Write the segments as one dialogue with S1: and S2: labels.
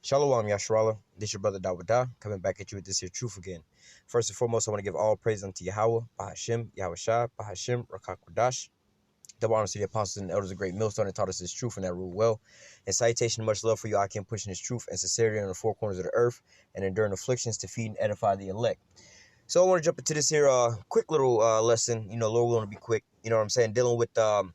S1: Shalom, Yashrala. This your brother Dawada, coming back at you with this here truth again. First and foremost, I want to give all praise unto Yahweh, Bahashem, Yahushua, Bahashem, Rakakwadash. Double honors to the apostles and elders of great millstone that taught us this truth and that rule well. And salutation and much love for you, I can pushing this truth and sincerity on the four corners of the earth and enduring afflictions to feed and edify the elect. So I want to jump into this here quick little lesson. Lord willing to be quick. You know what I'm saying? Dealing with the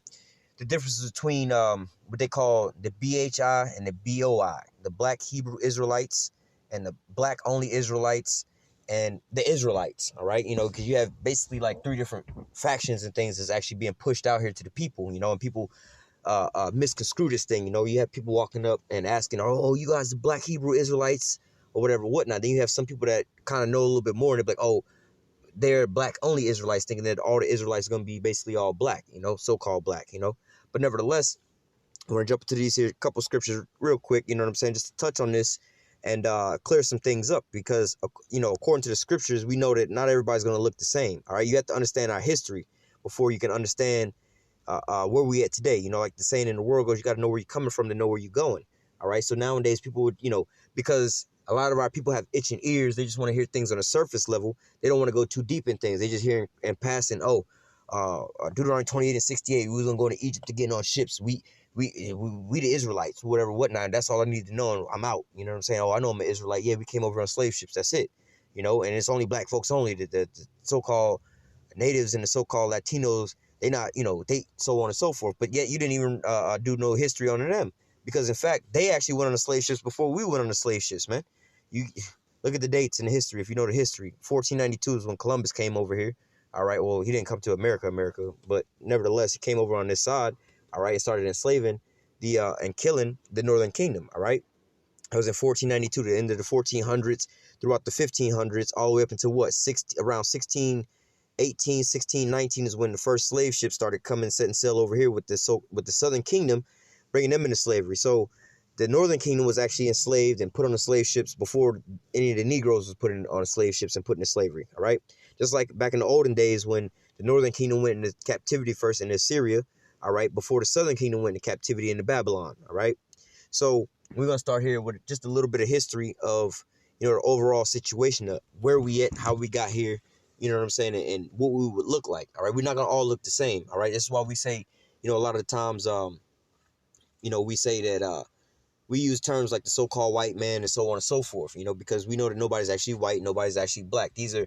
S1: differences between what they call the BHI and the BOI, the Black Hebrew Israelites and the Black only Israelites and the Israelites, all right? Because you have basically like three different factions and things that's actually being pushed out here to the people, and people misconstrue this thing. You have people walking up and asking, oh, you guys the Black Hebrew Israelites or whatever, whatnot. Then you have some people that kind of know a little bit more and they're like, oh, they're Black only Israelites, thinking that all the Israelites are going to be basically all black, so-called black, But nevertheless, we're going to jump into these here couple scriptures real quick, you know what I'm saying, just to touch on this and clear some things up because, according to the scriptures, we know that not everybody's going to look the same, all right? You have to understand our history before you can understand where we at today. Like the saying in the world goes, you got to know where you're coming from to know where you're going, all right? So nowadays people would, because a lot of our people have itching ears, they just want to hear things on a surface level. They don't want to go too deep in things. They just hear and passing, Deuteronomy 28 and 68, we was gonna go to Egypt to get on ships. We the Israelites, whatever, whatnot. That's all I need to know, and I'm out. You know what I'm saying? Oh, I know I'm an Israelite. Yeah, we came over on slave ships. That's it. And it's only black folks only. The so-called natives and the so-called Latinos, they not, they so on and so forth. But yet you didn't even do no history on them, because in fact they actually went on the slave ships before we went on the slave ships, man. You look at the dates in the history. If you know the history, 1492 is when Columbus came over here. All right, well, he didn't come to America, but nevertheless, he came over on this side, all right, and started enslaving and killing the Northern Kingdom, all right? That was in 1492, the end of the 1400s, throughout the 1500s, all the way up until around 1618, 1619 is when the first slave ships started coming, setting sail over here with the Southern Kingdom, bringing them into slavery. So the Northern Kingdom was actually enslaved and put on the slave ships before any of the Negroes was put on the slave ships and put into slavery, all right? Just like back in the olden days when the Northern Kingdom went into captivity first in Assyria, all right, before the Southern Kingdom went into captivity into Babylon, all right? So we're going to start here with just a little bit of history of, the overall situation of where we at, how we got here, you know what I'm saying, and what we would look like, all right? We're not going to all look the same, all right? That's why we say, a lot of the times, we say that we use terms like the so-called white man and so on and so forth, because we know that nobody's actually white, nobody's actually black. These are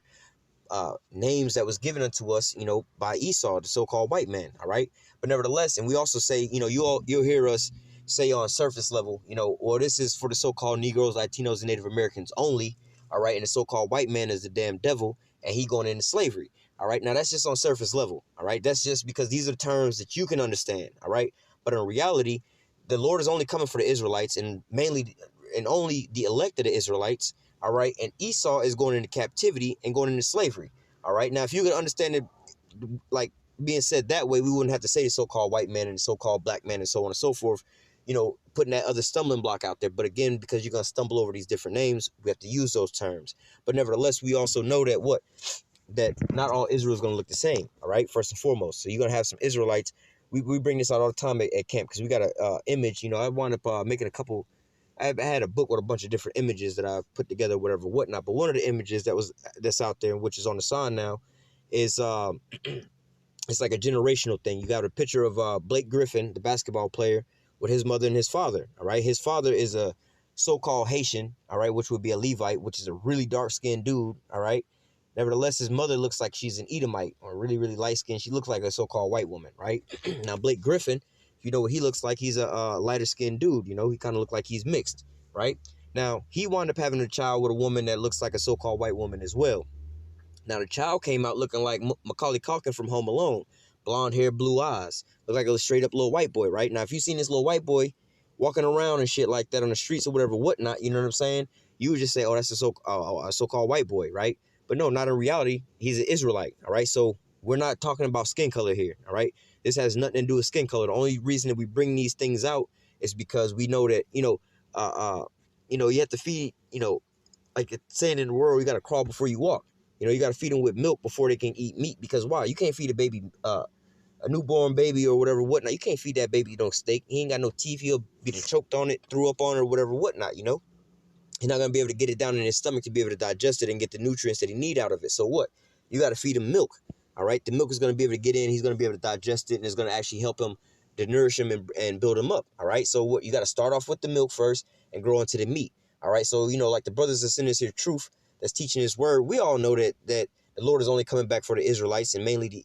S1: names that was given unto us, by Esau, the so-called white man, all right? But nevertheless, and we also say, you'll hear us say on surface level, well, this is for the so-called Negroes, Latinos, and Native Americans only, all right? And the so-called white man is the damn devil, and he going into slavery, all right? Now, that's just on surface level, all right? That's just because these are terms that you can understand, all right? But in reality, the Lord is only coming for the Israelites and mainly and only the elect of the Israelites, all right? And Esau is going into captivity and going into slavery, all right? Now, if you can understand it, like, being said that way, we wouldn't have to say the so-called white man and the so-called black man and so on and so forth, putting that other stumbling block out there. But again, because you're going to stumble over these different names, we have to use those terms. But nevertheless, we also know that not all Israel is going to look the same, all right, first and foremost. So you're going to have some Israelites. We bring this out all the time at camp because we got a image. I wound up making a couple. I had a book with a bunch of different images that I put together, whatever, whatnot. But one of the images that's out there, which is on the sign now, is it's like a generational thing. You got a picture of Blake Griffin, the basketball player, with his mother and his father. All right, his father is a so-called Haitian, all right, which would be a Levite, which is a really dark-skinned dude. All right. Nevertheless, his mother looks like she's an Edomite or really, really light-skinned. She looks like a so-called white woman, right? Now, Blake Griffin, if you know what he looks like, he's a lighter-skinned dude. He kind of look like he's mixed, right? Now, he wound up having a child with a woman that looks like a so-called white woman as well. Now, the child came out looking like Macaulay Culkin from Home Alone. Blonde hair, blue eyes. Look like a straight-up little white boy, right? Now, if you seen this little white boy walking around and shit like that on the streets or whatever, whatnot, you know what I'm saying? You would just say, oh, that's a so-called white boy, right? But no, not in reality. He's an Israelite, all right? So we're not talking about skin color here, all right? This has nothing to do with skin color. The only reason that we bring these things out is because we know that, you have to feed, like it's saying in the world, you got to crawl before you walk. You got to feed them with milk before they can eat meat. Because why? You can't feed a baby, a newborn baby or whatever, whatnot. You can't feed that baby no steak. He ain't got no teeth. He'll be choked on it, threw up on it, or whatever, whatnot, He's not going to be able to get it down in his stomach to be able to digest it and get the nutrients that he need out of it. So what? You got to feed him milk. All right. The milk is going to be able to get in. He's going to be able to digest it, and it's going to actually help him to nourish him and build him up. All right. So what? You got to start off with the milk first and grow into the meat. All right. So, like the brothers that's in this here truth that's teaching his word, we all know that the Lord is only coming back for the Israelites and mainly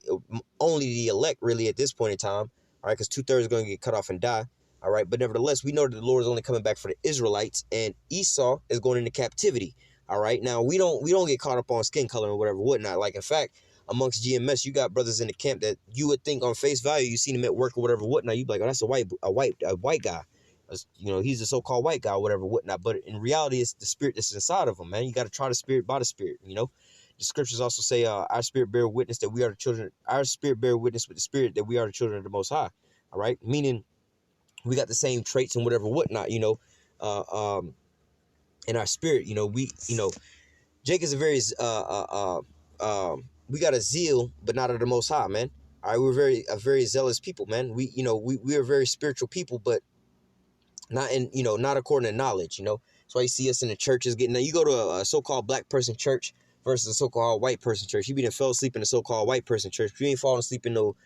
S1: only the elect really at this point in time. All right. Because 2/3 are going to get cut off and die. All right, but nevertheless, we know that the Lord is only coming back for the Israelites, and Esau is going into captivity. All right, now we don't get caught up on skin color or whatever, whatnot. Like, in fact, amongst GMS, you got brothers in the camp that you would think on face value, you seen him at work or whatever, whatnot. You'd be like, oh, that's a white guy. He's a so-called white guy or whatever, whatnot. But in reality, it's the spirit that's inside of him, man. You got to try the spirit by the spirit. The scriptures also say, our spirit bear witness that we are the children. Our spirit bear witness with the spirit that we are the children of the Most High. All right, meaning we got the same traits and whatever, whatnot, in our spirit. Jake is a very, we got a zeal, but not of the Most High, man. All right, we're a very zealous people, man. We are very spiritual people, but not not according to knowledge, That's why you see us in the churches getting, you go to a so-called black person church versus a so-called white person church. You be done fell asleep in a so-called white person church. You ain't falling asleep in no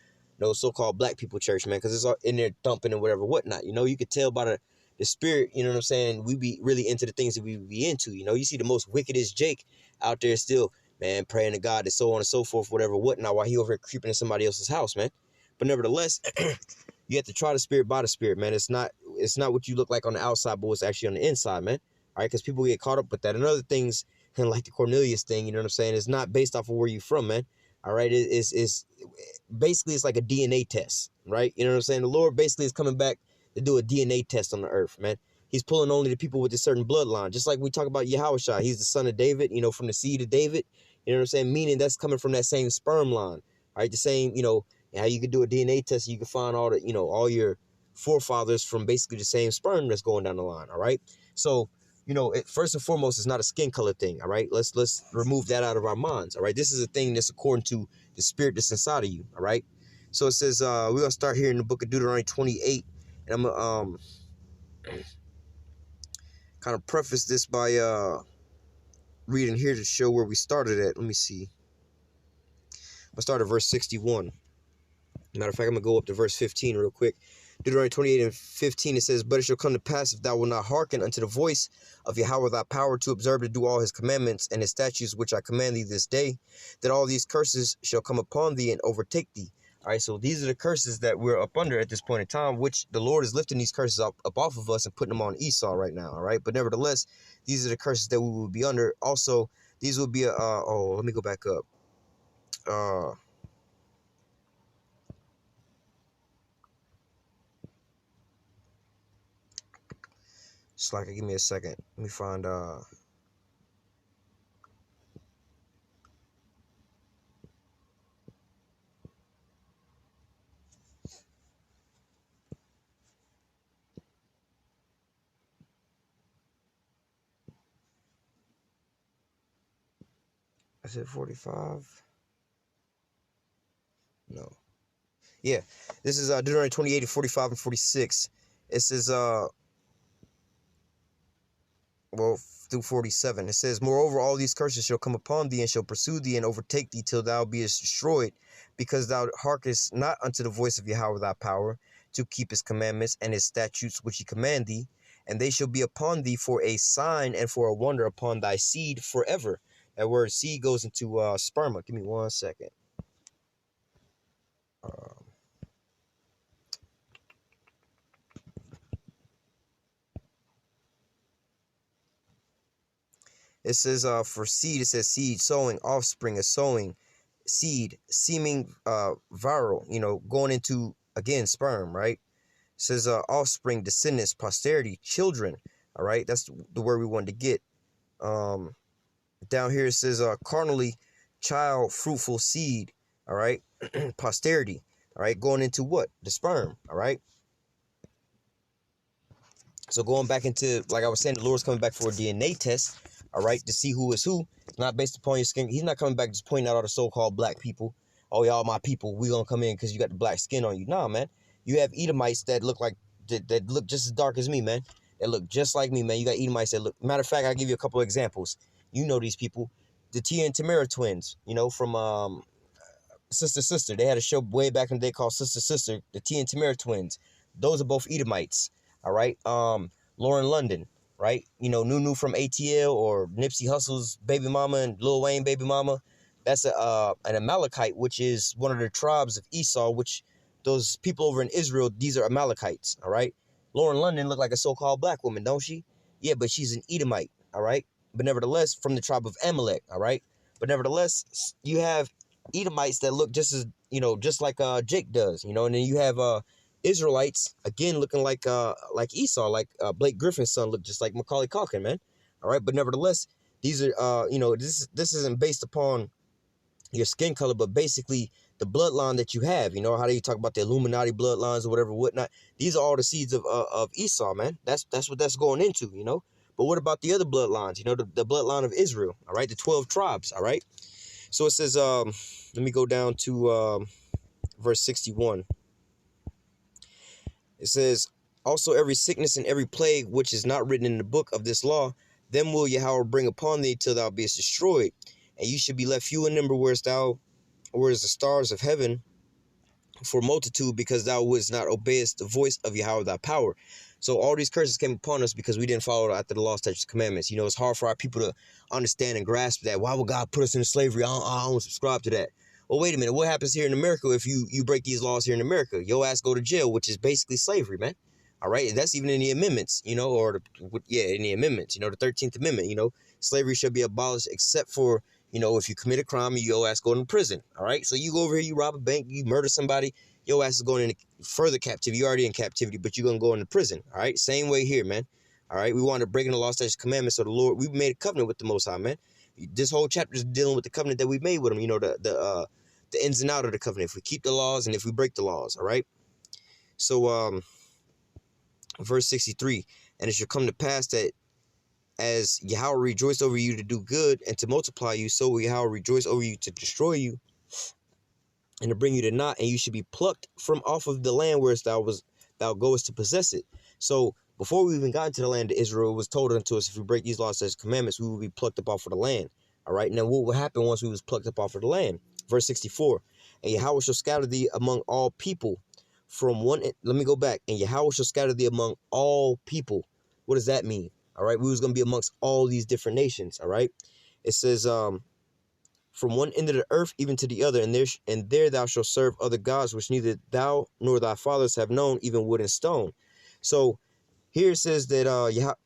S1: so-called black people church, man, because it's all in there thumping and whatever, whatnot. You could tell by the spirit, you know what I'm saying? We be really into the things that we be into. You see the most wickedest Jake out there still, man, praying to God and so on and so forth, whatever, whatnot, while he over here creeping in somebody else's house, man. But nevertheless, you have to try the spirit by the spirit, man. It's not what you look like on the outside, but it's actually on the inside, man. All right, because people get caught up with that. And other things, and like the Cornelius thing, you know what I'm saying? It's not based off of where you're from, man. All right, it's basically it's like a DNA test, right? You know what I'm saying? The Lord basically is coming back to do a DNA test on the earth, man. He's pulling only the people with a certain bloodline, just like we talk about Yahushua. He's the son of David, from the seed of David. You know what I'm saying? Meaning that's coming from that same sperm line, right? The same, how you could do a DNA test, you can find all the, all your forefathers from basically the same sperm that's going down the line. All right, so. First and foremost, it's not a skin color thing, all right? Let's remove that out of our minds, all right? This is a thing that's according to the spirit that's inside of you, all right? So it says, we're going to start here in the book of Deuteronomy 28, and I'm going to kind of preface this by reading here to show where we started at. Let me see. I'll start at verse 61. Matter of fact, I'm going to go up to verse 15 real quick. Deuteronomy 28 and 15, it says, but it shall come to pass, if thou wilt not hearken unto the voice of Yahweh thy power, to observe to do all his commandments and his statutes which I command thee this day, that all these curses shall come upon thee and overtake thee. All right, so these are the curses that we're up under at this point in time, which the Lord is lifting these curses up off of us and putting them on Esau right now, all right? But nevertheless, these are the curses that we will be under. Also, these will be, let me go back up. Slacker, give me a second. Let me find I said 45. No. Yeah. This is Deuteronomy 28 and 45 and 46. It says through 47. It says, moreover, all these curses shall come upon thee, and shall pursue thee, and overtake thee, till thou beest destroyed, because thou hearkenest not unto the voice of Yahweh thy power, to keep his commandments and his statutes which he command thee, and they shall be upon thee for a sign and for a wonder upon thy seed forever. That word seed goes into sperma. Give me 1 second. It says for seed, it says seed, sowing, offspring, a sowing, seed, seeming viral, going into, again, sperm, right? It says offspring, descendants, posterity, children, all right? That's the word we wanted to get. Down here it says carnally, child, fruitful, seed, all right? Posterity, all right? Going into what? The sperm, all right? So going back into, like I was saying, the Lord's coming back for a DNA test, all right, to see who is who. It's not based upon your skin. He's not coming back just pointing out all the so-called black people. Oh, y'all my people. We gonna come in because you got the black skin on you. Nah, man. You have Edomites that look like, that look just as dark as me, man. that look just like me, man. You got Edomites that look. Matter of fact, I'll give you a couple of examples. You know these people, the Tia and Tamara twins. You know from Sister Sister. They had a show way back in the day called Sister Sister. The Tia and Tamara twins. Those are both Edomites. All right. Lauren London. Right. You know Nunu from ATL or Nipsey Hussle's baby mama and Lil Wayne baby mama. That's an Amalekite, which is one of the tribes of Esau, which those people over in Israel, these are Amalekites, all right? Lauren London looked like a so-called black woman, don't she? Yeah, but she's an Edomite, all right? But nevertheless, from the tribe of Amalek, all right? But nevertheless, you have Edomites that look just as, just like Jake does, and then you have Israelites, again, looking like Esau, like Blake Griffin's son looked just like Macaulay Culkin, man, all right? But nevertheless, these are, this isn't based upon your skin color, but basically the bloodline that you have. You know how you talk about the Illuminati bloodlines or whatever, whatnot. These are all the seeds of Esau, man. That's what that's going into, But what about the other bloodlines? The bloodline of Israel, all right? The 12 tribes, all right? So it says, let me go down to verse 61. It says, also every sickness and every plague which is not written in the book of this law, them will Yahweh bring upon thee till thou beest destroyed. And you should be left few in number, whereas the stars of heaven for multitude, because thou wouldst not obeyest the voice of Yahweh thy power. So all these curses came upon us because we didn't follow after the law, statutes, commandments. It's hard for our people to understand and grasp that. Why would God put us in slavery? I don't subscribe to that. Well, wait a minute. What happens here in America if you break these laws here in America? Your ass go to jail, which is basically slavery, man. All right, and that's even in the amendments, in the amendments, the 13th Amendment, slavery should be abolished except for, if you commit a crime, your ass going to prison. All right, so you go over here, you rob a bank, you murder somebody, your ass is going into further captivity. You're already in captivity, but you're going to go into prison. All right, same way here, man. All right, we wanted to break in the law, statutes, commandments. So the Lord, we made a covenant with the Most High, man. This whole chapter is dealing with the covenant that we made with him, the ins and outs of the covenant. If we keep the laws and if we break the laws, all right. So verse 63, and it shall come to pass that as Yahweh rejoiced over you to do good and to multiply you, so will Yahweh rejoice over you to destroy you and to bring you to naught, and you should be plucked from off of the land where thou goest to possess it. So before we even got into the land of Israel, it was told unto us, if we break these laws, such commandments, we will be plucked up off of the land. All right. Now what will happen once we was plucked up off of the land? Verse 64, and Yahweh shall scatter thee among all people from one. Let me go back. And Yahweh shall scatter thee among all people. What does that mean? All right. We was going to be amongst all these different nations. All right. It says, from one end of the earth even to the other, and there thou shalt serve other gods, which neither thou nor thy fathers have known, even wood and stone. So here it says that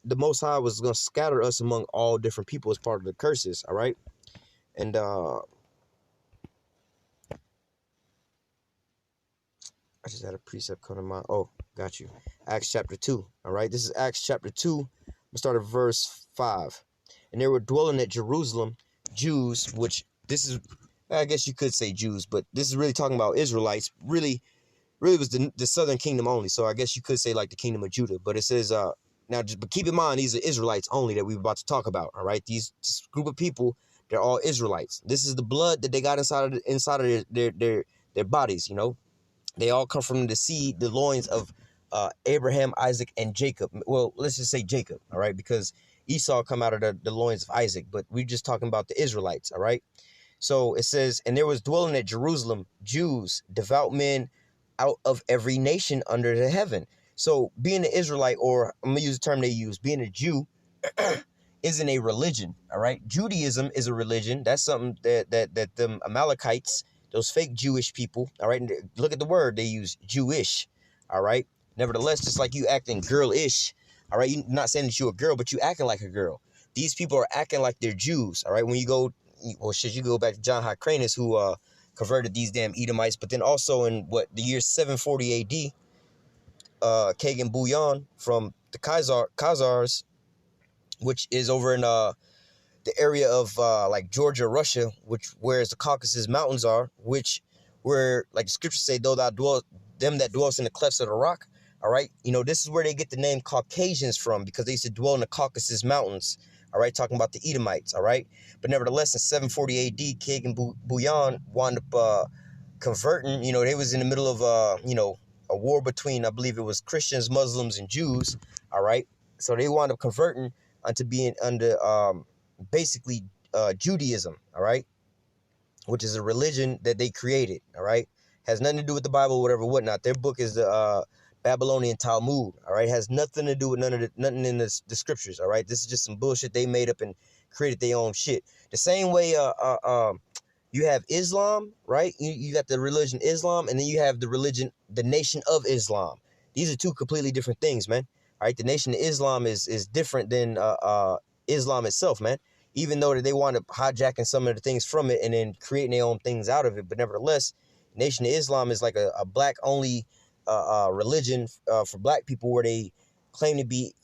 S1: the Most High was going to scatter us among all different people as part of the curses. All right. And I just had a precept come to mind. Oh, got you. Acts chapter 2. All right. This is Acts chapter 2. We'll start at verse 5. And they were dwelling at Jerusalem, Jews, which this is, I guess you could say Jews, but this is really talking about Israelites. Really was the southern kingdom only. So I guess you could say like the kingdom of Judah. But it says, but keep in mind, these are Israelites only that we're about to talk about. All right. This group of people, they're all Israelites. This is the blood that they got inside of their bodies, They all come from the seed, the loins of Abraham, Isaac, and Jacob. Well, let's just say Jacob, all right, because Esau come out of the loins of Isaac, but we're just talking about the Israelites, all right? So it says, and there was dwelling at Jerusalem Jews, devout men out of every nation under the heaven. So being an Israelite, or I'm going to use the term they use, being a Jew, isn't a religion, all right? Judaism is a religion. That's something that the Amalekites, those fake Jewish people, all right, and look at the word they use, Jewish, all right? Nevertheless, just like you acting girl-ish, all right, you're not saying that you're a girl, but you acting like a girl. These people are acting like they're Jews, all right? When you go, you go back to John Hyrcanus, who converted these damn Edomites, but then also in, the year 740 A.D., Kagan Bouillon from the Khazars, which is over in the area of like Georgia, Russia, whereas the Caucasus Mountains are, where like the scriptures say, though thou dwell, them that dwells in the clefts of the rock. All right, this is where they get the name Caucasians from, because they used to dwell in the Caucasus Mountains. All right, talking about the Edomites. All right, but nevertheless, in 740 A.D., Kagan Bouillon wound up converting. They was in the middle of a war between, I believe it was Christians, Muslims, and Jews. All right. So they wound up converting unto being under basically Judaism, all right, which is a religion that they created, all right, has nothing to do with the Bible, whatever, whatnot. Their book is the Babylonian Talmud, all right, has nothing to do with nothing in the scriptures, all right. This is just some bullshit they made up and created their own shit. The same way you have Islam, right? You got the religion Islam, and then you have the religion, the Nation of Islam. These are two completely different things, man. All right, the Nation of Islam is different than Islam itself, man. Even though they wind up hijacking some of the things from it and then creating their own things out of it, but nevertheless, Nation of Islam is like a black only religion for black people, where they claim to be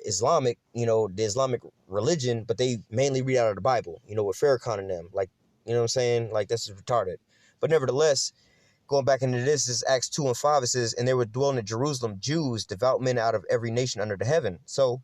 S1: Islamic, you know, the Islamic religion, but they mainly read out of the Bible, you know, with Farrakhan and them, like. You know what I'm saying? Like, that's retarded. But nevertheless, going back into this is Acts 2:5. It says, and there were dwelling in Jerusalem Jews, devout men out of every nation under the heaven. So,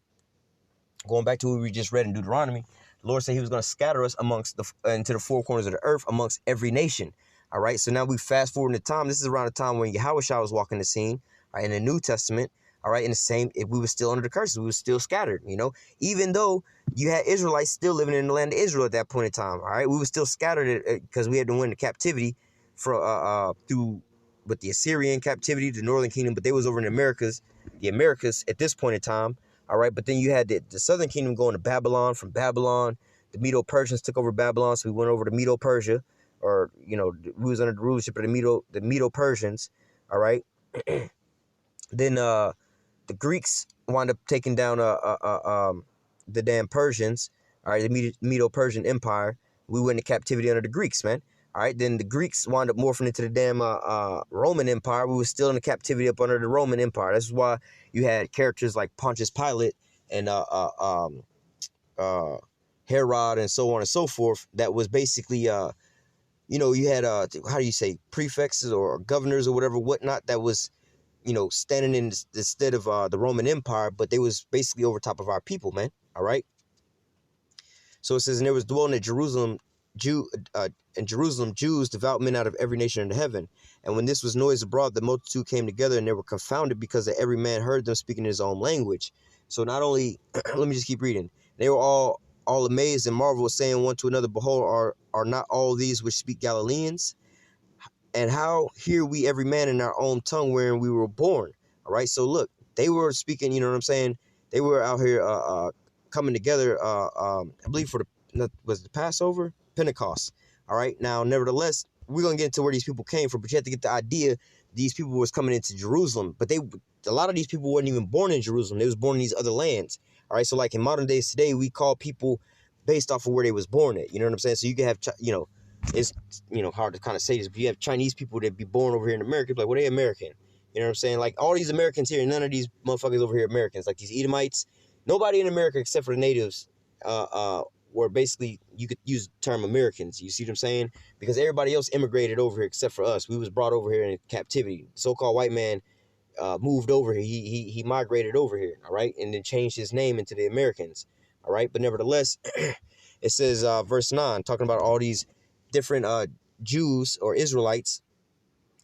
S1: going back to what we just read in Deuteronomy, the Lord said he was going to scatter us amongst into the four corners of the earth amongst every nation. All right. So now we fast forward in the time. This is around the time when Yahushua was walking the scene, right, in the New Testament. All right. In the same, if we were still under the curses, we were still scattered, you know, even though you had Israelites still living in the land of Israel at that point in time. All right. We were still scattered because we had to win the captivity through with the Assyrian captivity, the northern kingdom, but they was over in the Americas at this point in time. All right. But then you had the southern kingdom going to Babylon. From Babylon, the Medo-Persians took over Babylon. So we went over to Medo-Persia, or, you know, we was under the rulership of the Medo-Persians. All right. Then the Greeks wound up taking down the damn Persians. All right, the Medo-Persian Empire. We went into captivity under the Greeks, man. All right, then the Greeks wound up morphing into the damn Roman Empire. We were still in the captivity up under the Roman Empire. This is why you had characters like Pontius Pilate and Herod and so on and so forth. That was basically you know, you had how do you say, prefects or governors or whatever, whatnot, that was, you know, standing in the stead of the Roman Empire, but they was basically over top of our people, man. All right. So it says, and there was dwelling in Jerusalem, Jews, devout men out of every nation under heaven. And when this was noised abroad, the multitude came together, and they were confounded, because that every man heard them speaking his own language. So not only, let me just keep reading. They were all amazed and marveled, saying one to another, behold, are not all these which speak Galileans? And how hear we every man in our own tongue wherein we were born? All right. So look, they were speaking, you know what I'm saying? They were out here coming together, I believe for was the Passover? Pentecost. All right. Now, nevertheless, we're going to get into where these people came from, but you have to get the idea these people was coming into Jerusalem. But a lot of these people weren't even born in Jerusalem. They was born in these other lands. All right. So like in modern days today, we call people based off of where they was born at. You know what I'm saying? So you can have, you know, it's, you know, hard to kind of say this, but you have Chinese people that be born over here in America, like, well, they American. You know what I'm saying? Like, all these Americans here, none of these motherfuckers over here Americans. Like these Edomites, nobody in America except for the natives were basically, you could use the term Americans. You see what I'm saying? Because everybody else immigrated over here except for us. We was brought over here in captivity. So-called white man moved over here. He migrated over here, all right, and then changed his name into the Americans, all right. But nevertheless, it says verse 9, talking about all these different Jews or Israelites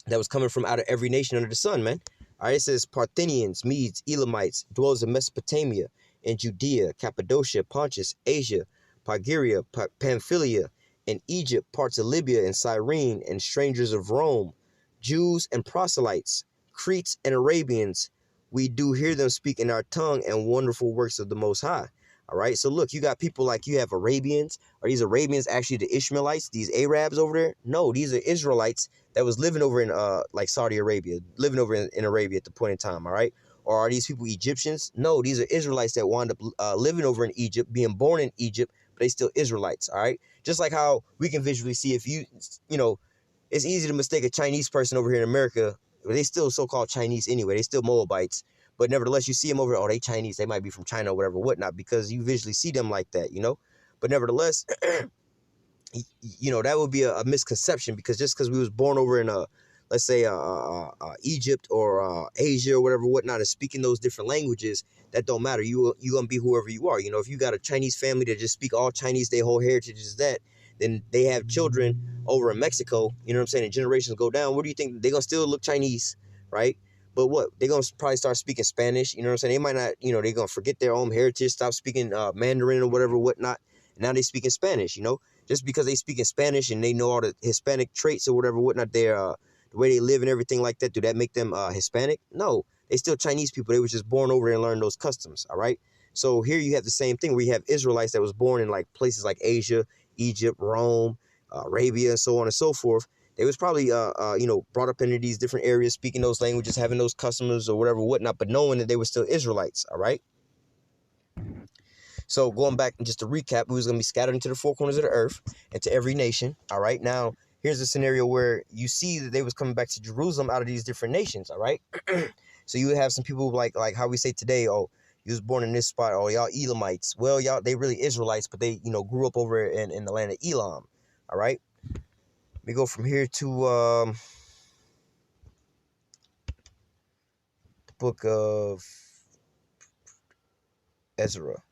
S1: that was coming from out of every nation under the sun, man. All right, it says Parthians, Medes, Elamites, dwellers in Mesopotamia, in Judea, Cappadocia, Pontus, Asia, Pargyria, Pamphylia, and Egypt, parts of Libya and Cyrene, and strangers of Rome, Jews and proselytes, Cretes and Arabians. We do hear them speak in our tongue and wonderful works of the Most High. All right, so look, you got people like, you have Arabians. Are these Arabians actually the Ishmaelites, these Arabs over there? No, these are Israelites that was living over in like Saudi Arabia, living over in Arabia at the point in time, all right? Or are these people Egyptians? No, these are Israelites that wound up living over in Egypt, being born in Egypt, but they still Israelites, all right? Just like how we can visually see, if you know, it's easy to mistake a Chinese person over here in America. They still so-called Chinese anyway. They still Moabites. But nevertheless, you see them over, oh, they Chinese, they might be from China or whatever, whatnot, because you visually see them like that, you know? But nevertheless, you know, that would be a misconception, because just because we was born over in, let's say, Egypt or Asia or whatever, whatnot, and speaking those different languages, that don't matter. You going to be whoever you are. You know, if you got a Chinese family that just speak all Chinese, their whole heritage is that, then they have children over in Mexico, you know what I'm saying, and generations go down, what do you think? They're going to still look Chinese, right? But what? They're going to probably start speaking Spanish. You know what I'm saying? They might not, they're going to forget their own heritage, stop speaking Mandarin or whatever, whatnot. And now they speaking Spanish, Just because they speak in Spanish and they know all the Hispanic traits or whatever, whatnot, the way they live and everything like that, do that make them Hispanic? No. They still Chinese people. They were just born over there and learned those customs, all right? So here you have the same thing where you have Israelites that was born in like places like Asia, Egypt, Rome, Arabia, and so on and so forth. They was probably, brought up into these different areas, speaking those languages, having those customs or whatever, whatnot, but knowing that they were still Israelites, all right? So going back and just to recap, we was going to be scattered into the four corners of the earth and to every nation, all right? Now, here's a scenario where you see that they was coming back to Jerusalem out of these different nations, all right? So you would have some people like how we say today, oh, you was born in this spot, oh, y'all Elamites. Well, y'all, they really Israelites, but they, grew up over in the land of Elam, all right? We go from here to the book of Ezra.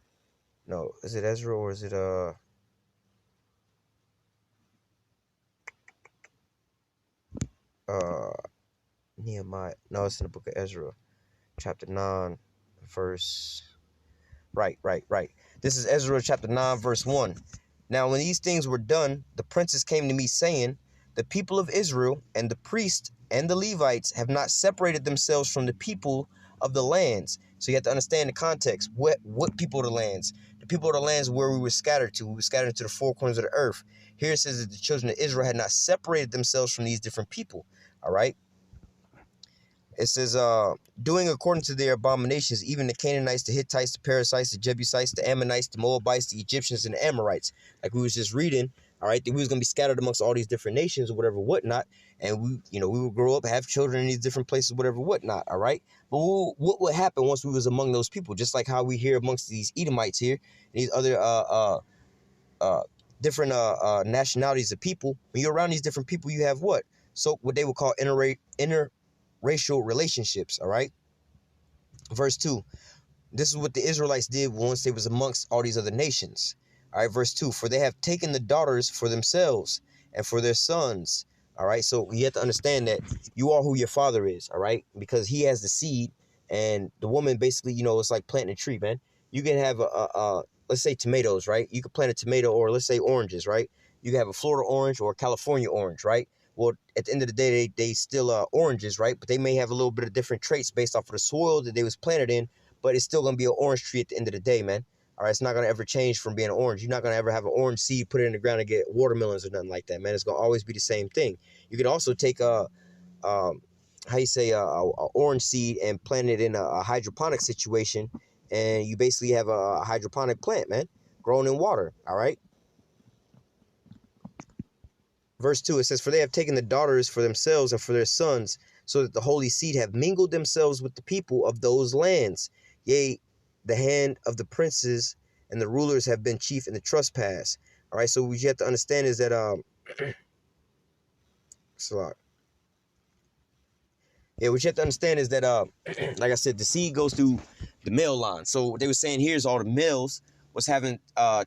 S1: No, is it Ezra or is it Nehemiah? No, it's in the book of Ezra, chapter 9, verse. Right. This is Ezra chapter 9, verse 1. Now, when these things were done, the princes came to me, saying, the people of Israel and the priests and the Levites have not separated themselves from the people of the lands. So you have to understand the context. What people of the lands? The people of the lands where we were scattered to. We were scattered into the four corners of the earth. Here it says that the children of Israel had not separated themselves from these different people. All right. It says, doing according to their abominations, even the Canaanites, the Hittites, the Perizzites, the Jebusites, the Ammonites, the Moabites, the Egyptians, and the Amorites. Like we was just reading, all right, that we was going to be scattered amongst all these different nations or whatever, whatnot. And we would grow up, have children in these different places, whatever, whatnot, all right? But what would happen once we was among those people? Just like how we hear amongst these Edomites here, and these other different nationalities of people. When you're around these different people, you have what? So what they would call interracial relationships, all right? Verse 2. This is what the Israelites did once they was amongst all these other nations. All right, verse 2. For they have taken the daughters for themselves and for their sons. All right, so you have to understand that you are who your father is, all right? Because he has the seed, and the woman basically, it's like planting a tree, man. You can have let's say tomatoes, right? You could plant a tomato, or let's say oranges, right? You can have a Florida orange or a California orange, right? Well, at the end of the day, they still are oranges, right? But they may have a little bit of different traits based off of the soil that they was planted in, but it's still going to be an orange tree at the end of the day, man. All right, it's not going to ever change from being an orange. You're not going to ever have an orange seed, put it in the ground and get watermelons or nothing like that, man. It's going to always be the same thing. You could also take a orange seed and plant it in a hydroponic situation, and you basically have a hydroponic plant, man, grown in water, all right? Verse 2, it says, for they have taken the daughters for themselves and for their sons, so that the holy seed have mingled themselves with the people of those lands. Yea, the hand of the princes and the rulers have been chief in the trespass. All right, so what you have to understand is that, what you have to understand is that, like I said, the seed goes through the male line. So what they were saying here is all the males was having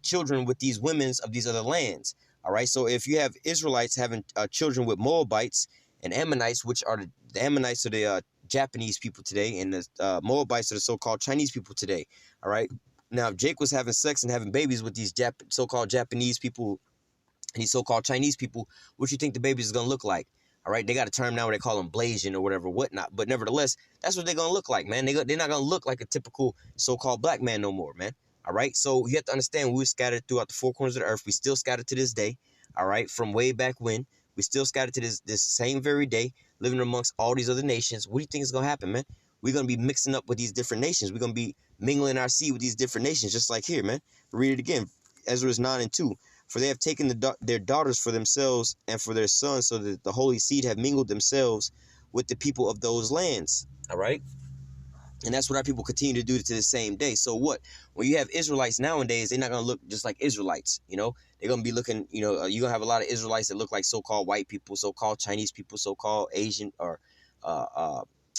S1: children with these women of these other lands. All right, so if you have Israelites having children with Moabites and Ammonites, which are the Ammonites are the Japanese people today, and the Moabites are the so-called Chinese people today. All right, now if Jake was having sex and having babies with these so-called Japanese people and these so-called Chinese people, what you think the babies is gonna look like? All right, they got a term now where they call them Blasian or whatever, whatnot. But nevertheless, that's what they're gonna look like, man. They're not gonna look like a typical so-called black man no more, man. All right, so you have to understand we're scattered throughout the four corners of the earth. We still scattered to this day. All right, from way back when, we still scattered to this same very day, living amongst all these other nations. What do you think is gonna happen, man? We're gonna be mixing up with these different nations. We're gonna be mingling our seed with these different nations, just like here, man. Read it again, Ezra 9:2. For they have taken their daughters for themselves and for their sons, so that the holy seed have mingled themselves with the people of those lands. All right. And that's what our people continue to do to this same day. So what? When you have Israelites nowadays, they're not going to look just like Israelites, They're going to be looking, you're going to have a lot of Israelites that look like so-called white people, so-called Chinese people, so-called Asian or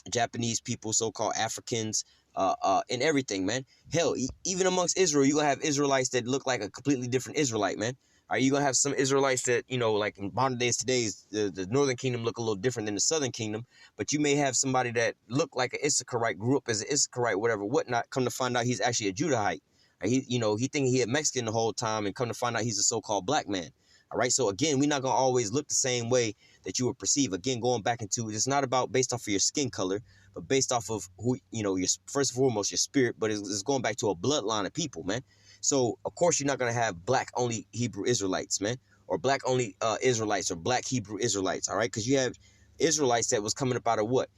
S1: Japanese people, so-called Africans, and everything, man. Hell, even amongst Israel, you're going to have Israelites that look like a completely different Israelite, man. Are you gonna have some Israelites that, you know, like in modern days today, the northern kingdom look a little different than the southern kingdom, but you may have somebody that look like an Issacharite, grew up as an Issacharite, whatever, whatnot. Come to find out he's actually a Judahite. He, you know, he thinking he a Mexican the whole time, and come to find out he's a so-called black man. All right. So again, we're not gonna always look the same way that you would perceive. Again, going back into it's not about based off of your skin color, but based off of who, you know, your first and foremost your spirit. But it's going back to a bloodline of people, man. So of course you're not gonna have black only Hebrew Israelites, man, or black only Israelites or black Hebrew Israelites. All right, because you have Israelites that was coming up out of what?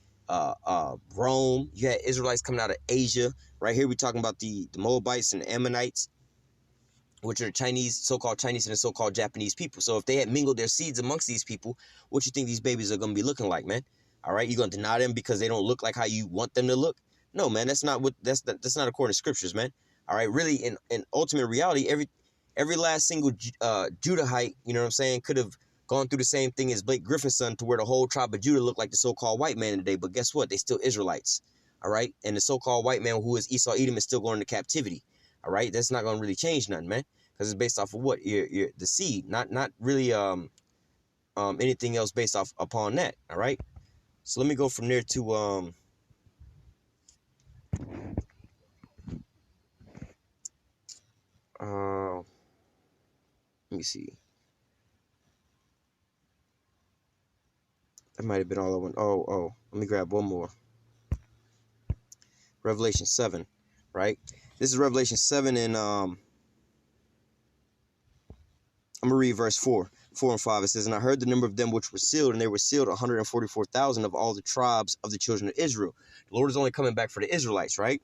S1: Rome. You had Israelites coming out of Asia. Right here we're talking about the Moabites and the Ammonites, which are Chinese, so-called Chinese and the so-called Japanese people. So if they had mingled their seeds amongst these people, what you think these babies are going to be looking like, man? All right, you're going to deny them because they don't look like how you want them to look? No, man, that's not not according to scriptures, man. All right, really, in ultimate reality, every last single Judahite, you know what I'm saying, could have gone through the same thing as Blake Griffin's son, to where the whole tribe of Judah looked like the so-called white man today. But guess what? They still Israelites. All right, and the so-called white man who is Esau Edom is still going into captivity. All right, that's not going to really change nothing, man, because it's based off of what your the seed, not really anything else based off upon that. All right, so let me go from there to let me see. That might have been all I went. Oh, let me grab one more. Revelation 7, right? This is Revelation 7, and I'm gonna read verse 4 and 5. It says, "And I heard the number of them which were sealed, and they were sealed 144,000 of all the tribes of the children of Israel." The Lord is only coming back for the Israelites, right?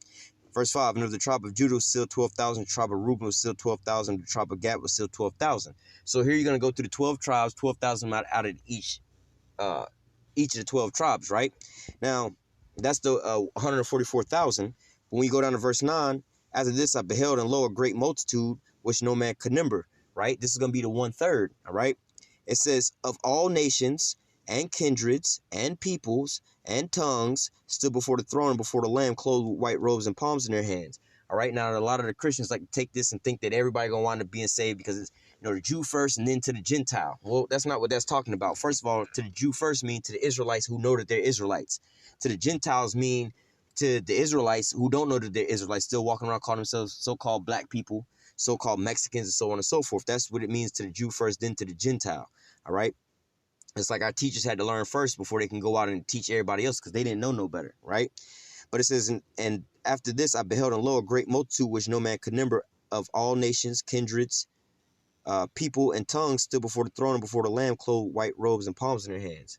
S1: Verse 5, "And of the tribe of Judah was sealed 12,000, the tribe of Reuben was sealed 12,000, the tribe of Gad was sealed 12,000. So here you're going to go through the 12 tribes, 12,000 out of each of the 12 tribes, right? Now, that's the 144,000. But when you go down to verse 9, "After this I beheld, and lo, a great multitude, which no man could number," right? This is going to be the 1/3, all right? It says, "Of all nations and kindreds and peoples and tongues stood before the throne and before the Lamb, clothed with white robes and palms in their hands." All right, now a lot of the Christians like to take this and think that everybody gonna wind up being saved because it's, you know, the Jew first and then to the Gentile. Well, that's not what that's talking about. First of all, to the Jew first mean to the Israelites who know that they're Israelites. To the Gentiles mean to the Israelites who don't know that they're Israelites, still walking around calling themselves so-called black people, so-called Mexicans, and so on and so forth. That's what it means to the Jew first, then to the Gentile. All right. It's like our teachers had to learn first before they can go out and teach everybody else, because they didn't know no better, right? But it says, and after this I beheld, and lo, a great multitude which no man could number, of all nations, kindreds, people, and tongues stood before the throne and before the Lamb, clothed white robes and palms in their hands.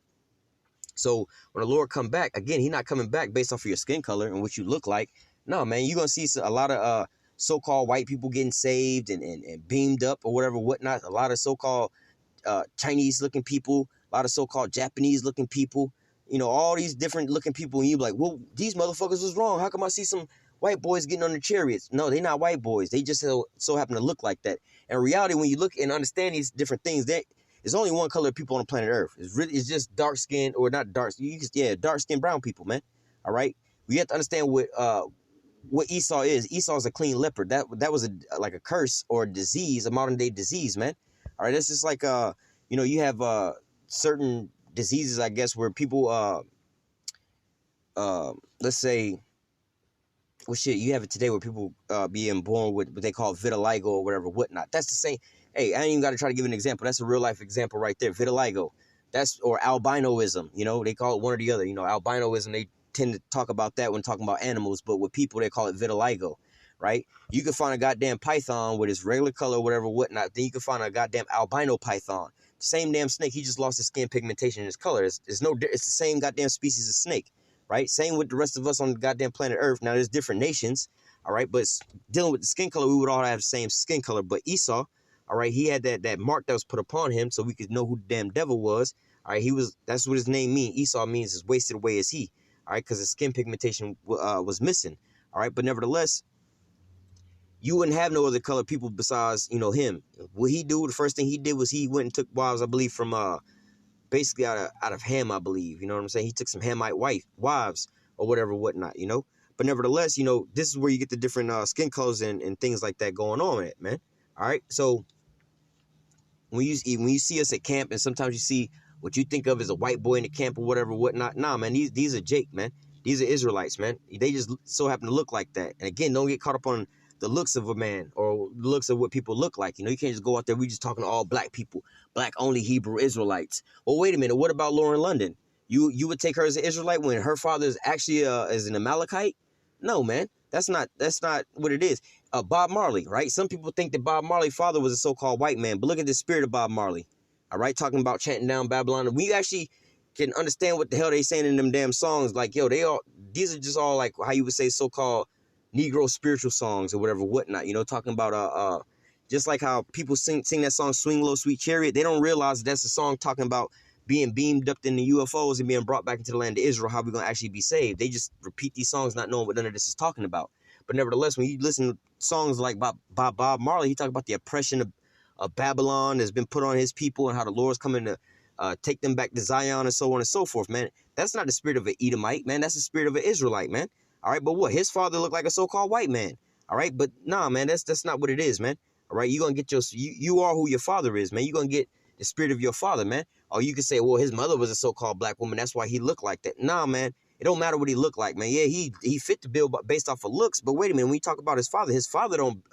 S1: So when the Lord come back, again, he's not coming back based off of your skin color and what you look like. No, man, you're going to see a lot of so-called white people getting saved and beamed up or whatever, whatnot. A lot of so-called Chinese looking people, a lot of so-called Japanese looking people, you know, all these different looking people, and you be like, well, these motherfuckers was wrong. How come I see some white boys getting on the chariots? No, they're not white boys. They just so happen to look like that. In reality, when you look and understand these different things, there's only one color of people on the planet Earth. It's just dark skinned, or not dark, dark skinned brown people, man. All right, we have to understand what Esau is. Esau is a clean leopard. That was like a curse or a disease, a modern day disease, man. All right, that's just like you know, you have certain diseases, I guess, where people let's say, well, shit, you have it today where people being born with what they call vitiligo or whatever, whatnot. That's the same. Hey, I ain't even got to try to give an example. That's a real life example right there. Vitiligo. That's, or albinoism. You know, they call it one or the other. You know, albinoism, they tend to talk about that when talking about animals, but with people, they call it vitiligo, right? You can find a goddamn python with its regular color or whatever, whatnot. Then you can find a goddamn albino python. Same damn snake. He just lost his skin pigmentation and his color. It's the same goddamn species of snake. Right? Same with the rest of us on the goddamn planet Earth. Now, there's different nations, all right? But dealing with the skin color, we would all have the same skin color. But Esau, all right, he had that mark that was put upon him so we could know who the damn devil was. All right, that's what his name means. Esau means as wasted away as he, all right, because his skin pigmentation was missing, all right? But nevertheless, you wouldn't have no other color people besides, you know, him. What he do, the first thing he did was he went and took wives, I believe, from basically out of Ham, I believe. You know what I'm saying? He took some Hamite wives or whatever, whatnot, you know? But nevertheless, you know, this is where you get the different skin colors and things like that going on with it, man. All right? So when you see us at camp, and sometimes you see what you think of as a white boy in the camp or whatever, whatnot. Nah, man, these are Jake, man. These are Israelites, man. They just so happen to look like that. And again, don't get caught up on the looks of a man or the looks of what people look like. You know, you can't just go out there. We just talking to all black people, black only Hebrew Israelites. Well, wait a minute. What about Lauren London? You would take her as an Israelite when her father is actually as an Amalekite? No, man. That's not what it is. Bob Marley, right? Some people think that Bob Marley's father was a so-called white man, but look at the spirit of Bob Marley. All right, talking about chanting down Babylon. We actually can understand what the hell they saying in them damn songs. Like, yo, these are just all like how you would say so-called Negro spiritual songs or whatever, whatnot. You know, talking about just like how people sing that song "Swing Low, Sweet Chariot." They don't realize that's a song talking about being beamed up in the UFOs and being brought back into the land of Israel. How we gonna actually be saved? They just repeat these songs, not knowing what none of this is talking about. But nevertheless, when you listen to songs like Bob Marley, he talk about the oppression of Babylon that's been put on his people and how the Lord's coming to take them back to Zion and so on and so forth, man. That's not the spirit of an Edomite, man. That's the spirit of an Israelite, man. All right, but what? His father looked like a so-called white man. All right, but nah, man, that's not what it is, man. All right, you're gonna get you are who your father is, man. You're gonna get the spirit of your father, man. Or you could say, well, his mother was a so-called black woman, that's why he looked like that. Nah, man. It don't matter what he looked like, man. Yeah, he fit the bill based off of looks, but wait a minute, when you talk about his father don't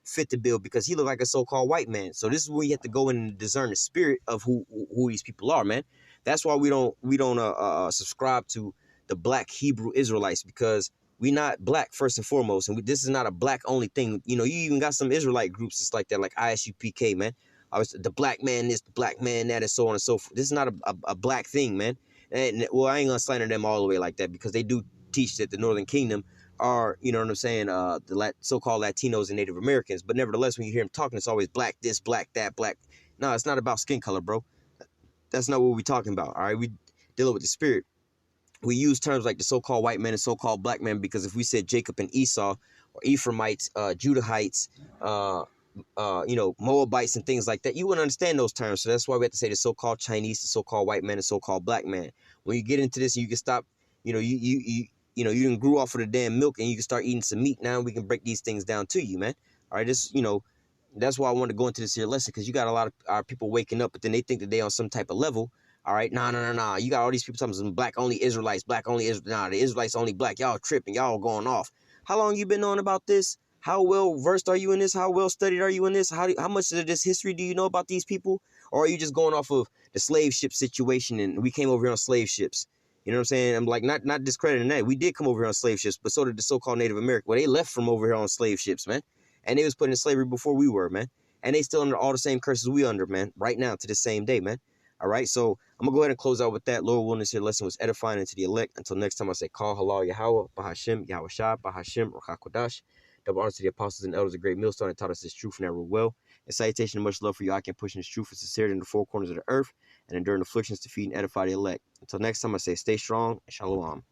S1: fit the bill because he looked like a so-called white man. So this is where you have to go in and discern the spirit of who these people are, man. That's why we don't subscribe to the Black Hebrew Israelites, because we not black first and foremost, and this is not a black only thing. You know, you even got some Israelite groups that's like that, like ISUPK, man. I was the black man this, the black man that, and so on and so forth. This is not a black thing, man. And well, I ain't gonna slander them all the way like that, because they do teach that the Northern Kingdom are, you know what I'm saying, the so-called Latinos and Native Americans. But nevertheless, when you hear them talking, it's always black this, black that, black. No, it's not about skin color, bro. That's not what we're talking about. All right, we dealing with the spirit. We use terms like the so-called white man and so-called black man because if we said Jacob and Esau, or Ephraimites, Judahites, you know, Moabites and things like that, you wouldn't understand those terms. So that's why we have to say the so-called Chinese, the so-called white man, and so-called black man. When you get into this, you can stop. You know, you know, you didn't grew off of the damn milk, and you can start eating some meat. Now we can break these things down to you, man. All right, this, you know, that's why I wanted to go into this here lesson, because you got a lot of our people waking up, but then they think that they on some type of level. All right, nah. You got all these people talking some black only Israelites, black only Israel. Nah, the Israelites only black. Y'all tripping, y'all going off. How long you been on about this? How well versed are you in this? How well studied are you in this? How much of this history do you know about these people? Or are you just going off of the slave ship situation and we came over here on slave ships? You know what I'm saying? I'm like, not discrediting that. We did come over here on slave ships, but so did the so-called Native American. Well, they left from over here on slave ships, man. And they was put in slavery before we were, man. And they still under all the same curses we under, man, right now to the same day, man. All right, so I'm going to go ahead and close out with that. Lord willing, this here lesson was edifying unto the elect. Until next time, I say, call halal Yahweh, Bahashim, Yahweh Shah, Bahashim, Rakakwadash. Double honors to the apostles and elders of great millstone that taught us this truth and that rule well. And salutation and much love for you. I can push in this truth and sincerity in the four corners of the earth and enduring afflictions to feed and edify the elect. Until next time, I say, stay strong and shalom.